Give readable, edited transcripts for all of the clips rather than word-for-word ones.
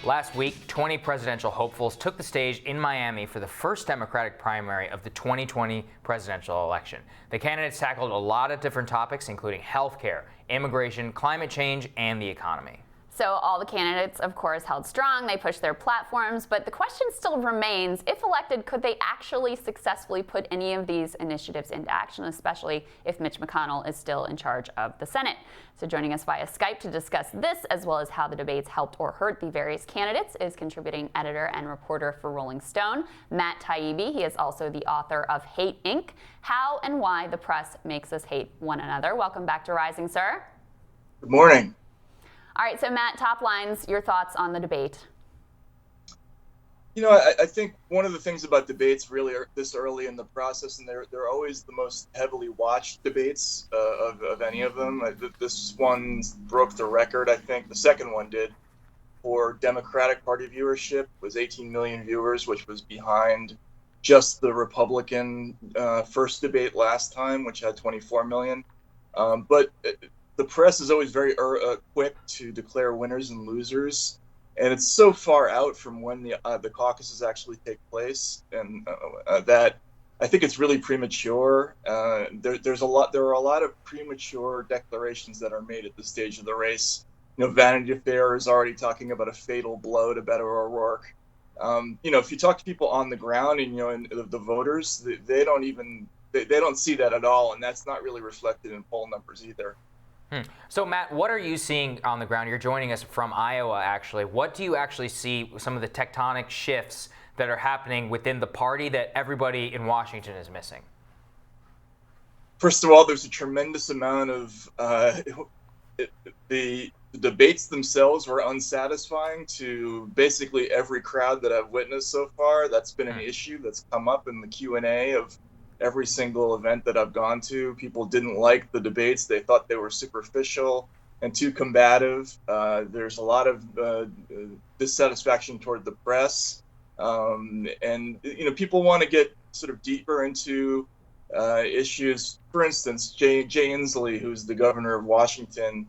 Last week, 20 presidential hopefuls took the stage in Miami for the first Democratic primary of the 2020 presidential election. The candidates tackled a lot of different topics, including healthcare, immigration, climate change, and the economy. So all the candidates, of course, held strong. They pushed their platforms, but the question still remains, if elected, could they actually successfully put any of these initiatives into action, especially if Mitch McConnell is still in charge of the Senate? So joining us via Skype to discuss this, as well as how the debates helped or hurt the various candidates, is contributing editor and reporter for Rolling Stone, Matt Taibbi. He is also the author of Hate, Inc., How and Why the Press Makes Us Hate One Another. Welcome back to Rising, sir. Good morning. All right, so Matt, top lines, your thoughts on the debate. You know, I think one of the things about debates really are this early in the process, and they're always the most heavily watched debates of any of them. This one broke the record, I think. The second one did for Democratic Party viewership. It was 18 million viewers, which was behind just the Republican first debate last time, which had 24 million. But the press is always very quick to declare winners and losers, and it's so far out from when the caucuses actually take place, and that I think it's really premature. There are a lot of premature declarations that are made at this stage of the race. You know, Vanity Fair is already talking about a fatal blow to Beto O'Rourke. You know, if you talk to people on the ground and and the voters, they don't see that at all, and that's not really reflected in poll numbers either. So, Matt, what are you seeing on the ground? You're joining us from Iowa, actually. What do you actually see some of the tectonic shifts that are happening within the party that everybody in Washington is missing? First of all, there's a tremendous amount of the debates themselves were unsatisfying to basically every crowd that I've witnessed so far. That's been an issue that's come up in the Q&A of every single event that I've gone to. People didn't like the debates. They thought they were superficial and too combative. There's a lot of dissatisfaction toward the press. And, you know, people want to get sort of deeper into issues. For instance, Jay Inslee, who's the governor of Washington,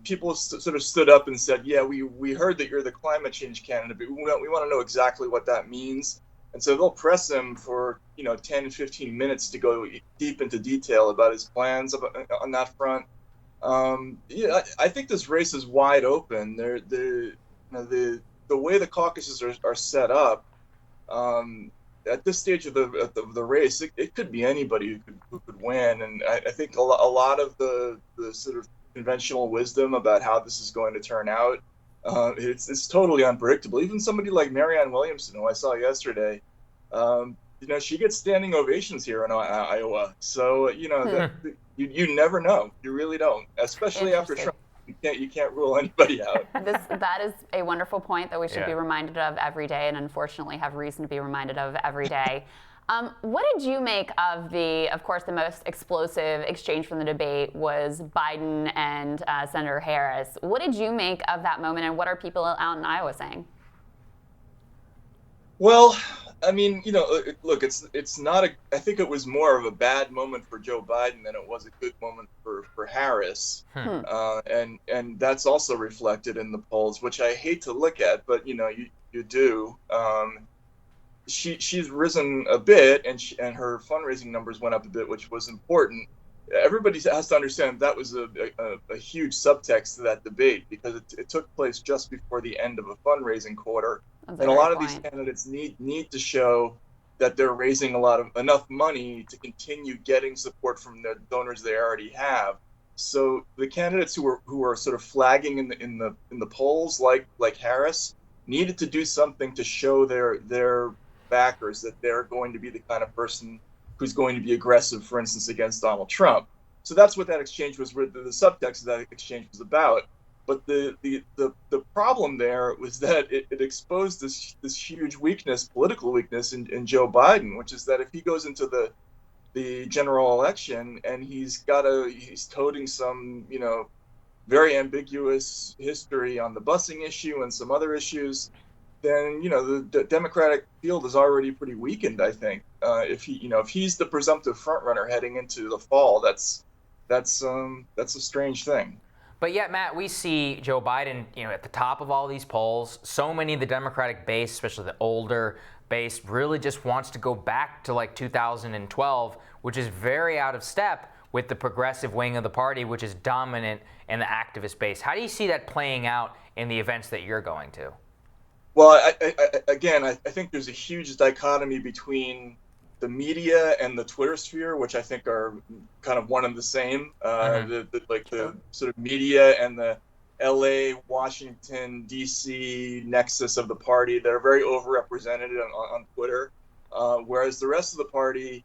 people sort of stood up and said, yeah, we heard that you're the climate change candidate, but we want to know exactly what that means. And so they'll press him for 10, 15 minutes to go deep into detail about his plans on that front. I think this race is wide open. The way the caucuses are set up, at this stage of the race, it could be anybody who could win. And I think a lot of the sort of conventional wisdom about how this is going to turn out, it's totally unpredictable. Even somebody like Marianne Williamson, who I saw yesterday, she gets standing ovations here in Iowa. So you never know. You really don't, especially after Trump. You can't rule anybody out. That is a wonderful point that we should be reminded of every day, and unfortunately have reason to be reminded of every day. What did you make of course, the most explosive exchange from the debate was Biden and Senator Harris. What did you make of that moment, and what are people out in Iowa saying? Well, I mean, look, it's not I think it was more of a bad moment for Joe Biden than it was a good moment for Harris. And that's also reflected in the polls, which I hate to look at, but you do. She's risen a bit, and her fundraising numbers went up a bit, which was important. Everybody has to understand that was a huge subtext to that debate, because it took place just before the end of a fundraising quarter. And a lot of these candidates need to show that they're raising enough money to continue getting support from the donors they already have. So the candidates who are sort of flagging in the polls, like Harris, needed to do something to show their backers that they're going to be the kind of person who's going to be aggressive, for instance, against Donald Trump. So that's what that exchange was. The subtext of that exchange was about. But the problem there was that it exposed this huge weakness, political weakness in Joe Biden, which is that if he goes into the general election and he's toting some very ambiguous history on the busing issue and some other issues, then the Democratic field is already pretty weakened. I think if he's the presumptive front runner heading into the fall, that's a strange thing. But yet, Matt, we see Joe Biden, at the top of all these polls. So many of the Democratic base, especially the older base, really just wants to go back to like 2012, which is very out of step with the progressive wing of the party, which is dominant in the activist base. How do you see that playing out in the events that you're going to? Well, I think there's a huge dichotomy between the media and the Twitter sphere, which I think are kind of one and the same. The sort of media and the LA, Washington, DC nexus of the party, they're very overrepresented on Twitter. Whereas the rest of the party,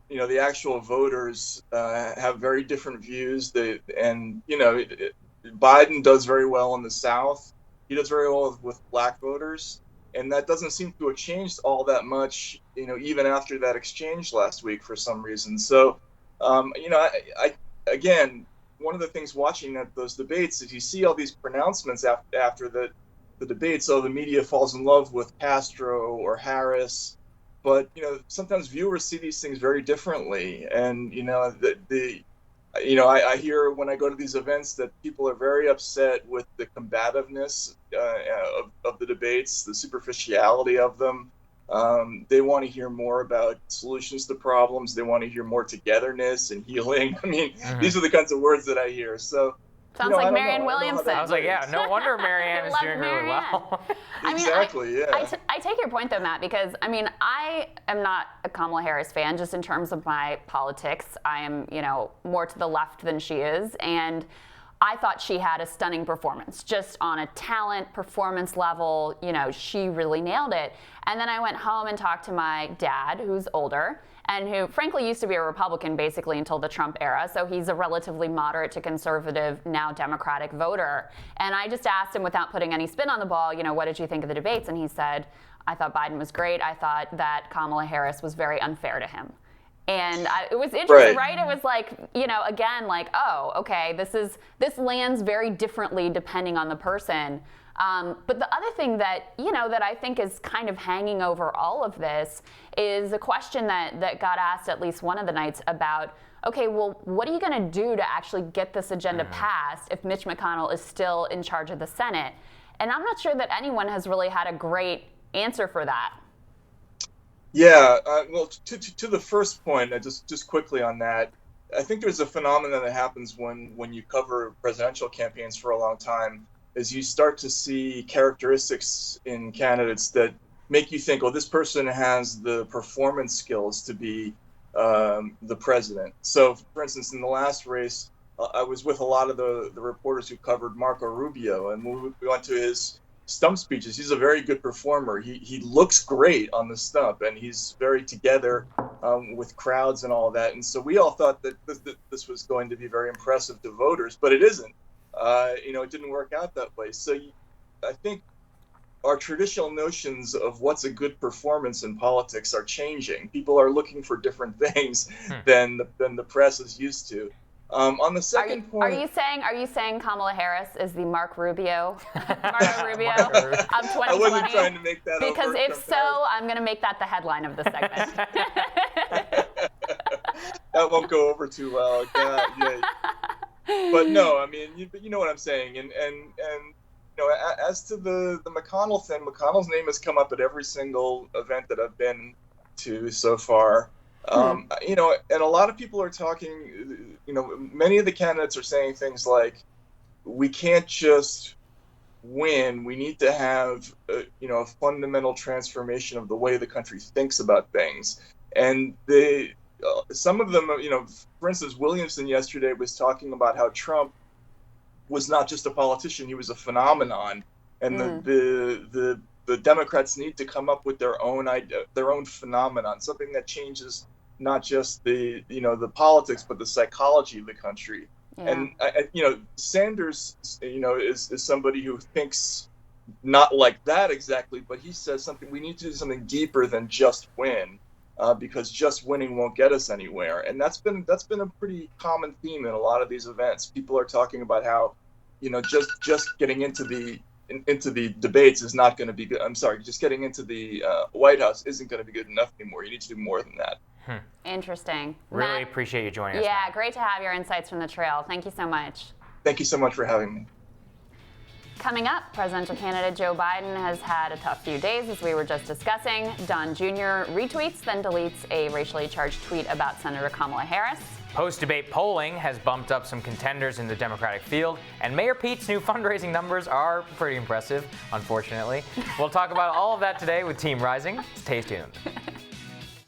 the actual voters have very different views. Biden does very well in the South. He does very well with black voters. And that doesn't seem to have changed all that much, even after that exchange last week for some reason. So, again, one of the things watching those debates is you see all these pronouncements after the debates. So the media falls in love with Castro or Harris, but sometimes viewers see these things very differently. And I hear when I go to these events that people are very upset with the combativeness of the debates, the superficiality of them. They want to hear more about solutions to problems. They want to hear more togetherness and healing. I mean, these are the kinds of words that I hear. So sounds like Marianne Williamson. I was like, yeah, no wonder Marianne is doing really well. Exactly, yeah. I take your point though, Matt, because I am not a Kamala Harris fan just in terms of my politics. I am, more to the left than she is, and I thought she had a stunning performance, just on a talent performance level. She really nailed it. And then I went home and talked to my dad, who's older, and who frankly used to be a Republican basically until the Trump era. So he's a relatively moderate to conservative, now Democratic voter. And I just asked him without putting any spin on the ball, what did you think of the debates? And he said, I thought Biden was great. I thought that Kamala Harris was very unfair to him. And it was interesting, right? It was like, again, like, oh, okay, this lands very differently depending on the person. But the other thing that, that I think is kind of hanging over all of this is a question that got asked at least one of the nights about, okay, well, what are you going to do to actually get this agenda passed if Mitch McConnell is still in charge of the Senate? And I'm not sure that anyone has really had a great answer for that. Yeah, well, to the first point, just quickly on that, I think there's a phenomenon that happens when you cover presidential campaigns for a long time, is you start to see characteristics in candidates that make you think, oh, this person has the performance skills to be the president. So, for instance, in the last race, I was with a lot of the reporters who covered Marco Rubio, and we went to his stump speeches. He's a very good performer. He looks great on the stump, and he's very together with crowds and all that. And so we all thought that this was going to be very impressive to voters, but it isn't. It didn't work out that way. So I think our traditional notions of what's a good performance in politics are changing. People are looking for different things than the press is used to. On the second point, are you saying Kamala Harris is the Marco Rubio of 2020? I wasn't trying to make that. Because if so, I'm going to make that the headline of the segment. That won't go over too well. Yeah. But no, I mean, you know what I'm saying, and as to the McConnell thing, McConnell's name has come up at every single event that I've been to so far. And a lot of people are talking, many of the candidates are saying things like, we can't just win, we need to have, a fundamental transformation of the way the country thinks about things. And some of them, for instance, Williamson yesterday was talking about how Trump was not just a politician, he was a phenomenon. And the Democrats need to come up with their own idea, their own phenomenon, something that changes not just the politics, but the psychology of the country. Yeah. And Sanders, is somebody who thinks not like that exactly, but he says something. We need to do something deeper than just win, because just winning won't get us anywhere. And that's been a pretty common theme in a lot of these events. People are talking about how, just getting into the debates is not going to be good. I'm sorry, just getting into the White House isn't going to be good enough anymore. You need to do more than that. Interesting. Really Matt, appreciate you joining us. Yeah, great to have your insights from the trail. Thank you so much. Thank you so much for having me. Coming up, presidential candidate Joe Biden has had a tough few days, as we were just discussing. Don Jr. retweets, then deletes a racially charged tweet about Senator Kamala Harris. Post-debate polling has bumped up some contenders in the Democratic field, and Mayor Pete's new fundraising numbers are pretty impressive, unfortunately. We'll talk about all of that today with Team Rising. Stay tuned.